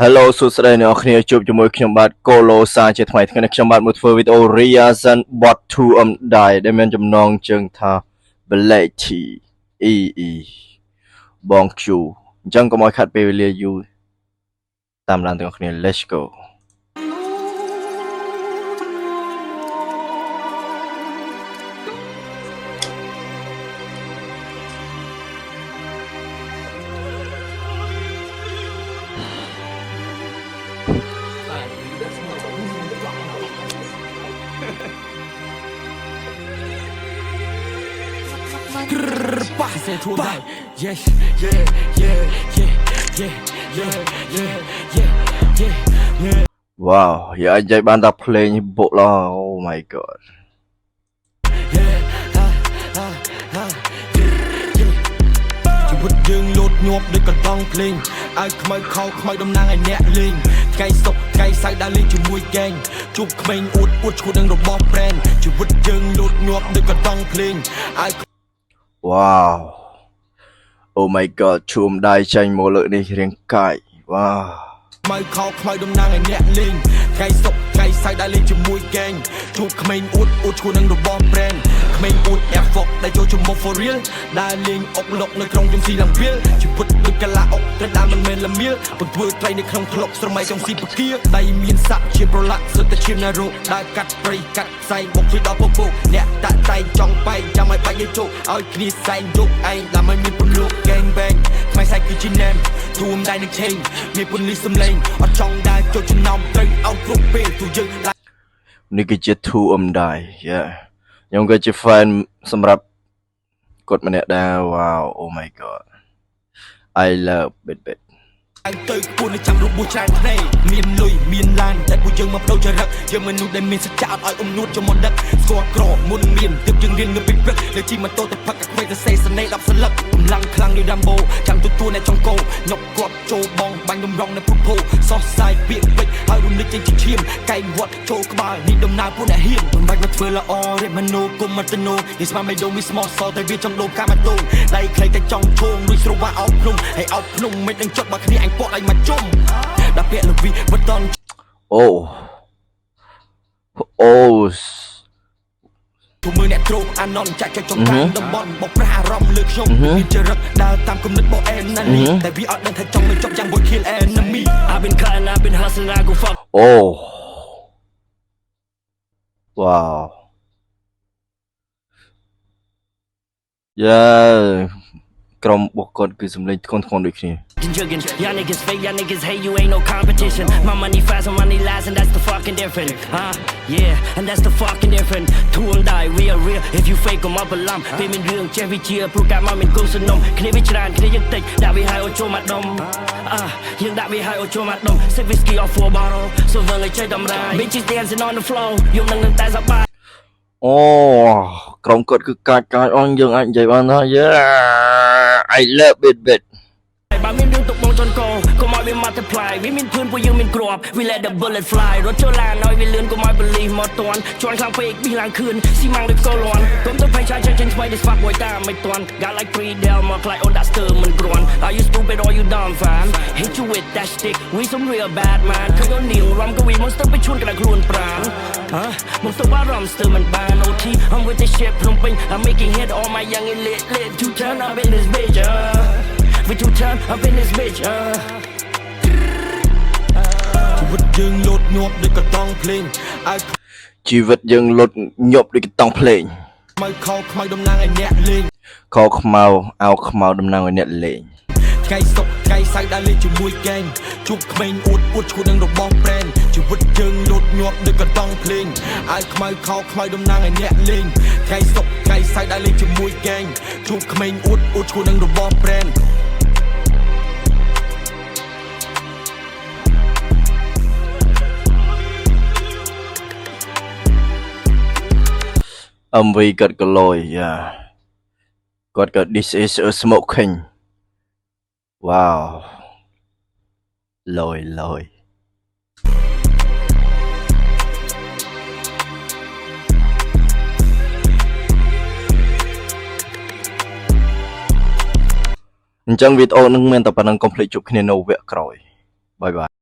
Hello សួស្តីអ្នកនរគ្នាជួបជាមួយខ្ញុំបាទកូឡូសាជាថ្មីថ្ងៃនេះខ្ញុំបាទមកធ្វើវីដេអូ Reason Bot 2 Die ដែលមានចំណងជើងថា Black T EE បង Q អញ្ចឹងកុំឲ្យខាត់ពេលវេលាយូរតាមឡានទាំងអស់គ្នា Let's go Say to die, yeah, yeah, yeah, yeah, yeah, yeah, yeah, yeah, yeah. Wow យ៉ានិយាយបានតែភ្លេងបុកឡ Oh my god ជីវិតយើងលោតញាប់ដូចកន្ទង់ភ្លេងឲ្យខ្មៅខោខ្មៅតំណាងឲ្យអ្នកលេងថ្ងៃសុកថ្ងៃសៅរ៍ដើរលេងជាមួយហ្គេងជួបក្មេងអួតឈួតនឹងរបស់ brand ជីវិតយើងលោតញាប់ដូចកន្ទង់ភ្លេងឲ្យ Wow Oh my god ឈុំដៃចាញ់មកលើកនេះរាងកាយ Wow ខ្មៅខោខ្មៅតំណាងឲ្យអ្នកលេងថ្ងៃសុកថ្ងៃសៅរ៍ដើរលេងជាមួយហ្គេងជួបក្មេងអួតឈួតនឹងរបស់ brand ក្មេងអួត Air Fox ដែលចូលជំមុខ for real ដើរលេងអុកលុកនៅក្នុងជំស៊ីឡើងវាលជីវិតដូចកាឡាអុកត្រូវដើរមិនមែនល្មៀលបង្ធ្វើត្រីនៅក្នុងថ្លុកស្រមៃចង់ស៊ីពគាដៃមានសាក់ជាប្រឡាក់សុទ្ធតែជាណារោដើរកាត់ព្រៃកាត់ផ្សែងបុកជួយដល់ពពោអ្នកតាក់តែងចង់បែកចាំឲ្យបាច់យកជោគឲ្យគ្នាសែងយកឯងដើម្បីមានពលលោក gang bang ខ្មៃសែកគឺជា name ទូមដៃនឹងឆេងមានពលីសំឡេងអត់ចង់ដើរចូលចំណោមត្រូវឲ្យគ្រប់ពេលទូយើងនេះគឺជា 2 Die Yeah ខ្ញុំក៏ជា fan សម្រាប់គាត់ម្នាក់ដែរ Wow Oh my god I love bit ទៅខ្ពស់នៅចាំរូបមួយច្រើនភ្នែកមានលុយមានឡានតែពួកយើងមកបដូរចរិតយើងមនុស្សដែលមានសច្ចៈអត់ឲ្យអ៊ំនួតចំមុនដឹកស្គាល់ក្រមុនមានទើបយើងរៀននៅពីព្រឹកលើជីម៉ូតូទៅផឹកអាក្មេងទៅសេសនេ10សន្លឹកកម្លាំងខ្លាំងដូច Rambo ចាំទទួលអ្នកចង់កោញុកគាត់ចូលបងបាញ់រំរងនៅពុកភោសោះសាយពាក្យពេចហើយរំលឹកចេញជាឈាមកែងវត្តចូលក្បាលនេះដំណើរពួកអ្នកហ៊ានមិនបាច់មកធ្វើល្អរិបមនោគុំមកទៅនោនេះស្មានមិនដូងមានស្មោះសតែវាចង់ដូរកាម៉ាតូដៃខ្លីតែចង់ឈោងដូចស្រូវអោបភ្នំហើយអោបភ្នំមិនដឹងចុតបើគ្នាអញពកដៃមកជុំដល់ពាក្យលវីបតន Oh ទូមើលអ្នកទ្រោអាណនចាក់ចង់បានតំបន់បោកប្រាស់អារម្មណ៍លើខ្ញុំមានចរិតដើរតាមគំនិតរបស់ enemy តែវាអត់ដឹងថាចង់មិនចប់យ៉ាង boy kill enemy I've been cutting I've been hustling I go fuck Oh Wow Yeah ក្រុមបុគ្គលគឺសំឡេងធ្ងន់ដូចគ្នា Y'all niggas fake, y'all niggas hate, you ain't no competition. My money fast, my money last, and that's the fucking difference. Yeah, and that's the fucking difference. Two and die, real. If you fake them up a lump, baby, real, Jerry Cheer, prove that mom and go so numb. Can we try and clear your thick? That we high or show my dumb. You that we high or show my dumb. Sip whiskey off 4 bottle, so when I check them right. Bitches dancing on the floor, you know them ties up by. អូក្រុមគាត់គឺកាចអស់យើងអាចនិយាយបានថា Yeah I love bit បើមានរឿងទុកបងចនកកុំឲ្យវា multiply វាមានភឿនពួកយើងមានគ្រាប់ We let the bullet fly រត់ចូលឡានឲ្យវាលឿនកុំឲ្យ believe មកតន់ជន់ខ្លាំងពេកប៊ីឡើងខឿនស៊ីម៉ាំងដូចកូលាន់កុំទៅភ័យឆាយចេញស្វ័យ This fuck boy តាមមិនតន់ Got like 3 Del មក like on that stir មិនគ្រាន់ Are you stupid or you dumb fam Hit you with that stick We some real bad man ឃើញអូននាងរំក៏វាមកស្ទើពីឈួនកណ្ដាលខ្លួនប្រាណមកទៅបារម្ភស្ទើមិនបាន OT I'm with this shit ភ្នំពេញ I'm making hit all my young and lit to turn up in this bitch We two turn up in this bitch ជីវិតយើងលោតញាប់ដូចកន្ទង់ភ្លេងឲ្យជីវិតយើងលុតញាប់ដូចកន្ទង់ភ្លេង ខ្មៅខោខ្មៅតំណាងឲ្យអ្នកលេង ខោខ្មៅអោខ្មៅតំណាងឲ្យអ្នកលេង ថ្ងៃសុកថ្ងៃសៅរ៍ដើរលេងជាមួយហ្គេងជួបក្មេងអួតឈួតនឹងរបស់ brand ជីវិតយើងលោតញាប់ដូចកន្ទង់ភ្លេងឲ្យខ្មៅខោខ្មៅតំណាងឲ្យអ្នកលេងថ្ងៃសុកថ្ងៃសៅរ៍ដើរលេងជាមួយហ្គេងជួបក្មេងអួតឈួតនឹងរបស់ brand MV គាត់ក៏លយ Yeah គាត់ក៏ This is a smoking Wow លយ អញ្ចឹងវីដេអូនឹងមានតែប៉ុណ្្នឹងកុំភ្លេចជួបគ្នានៅវគ្គក្រោយបាយ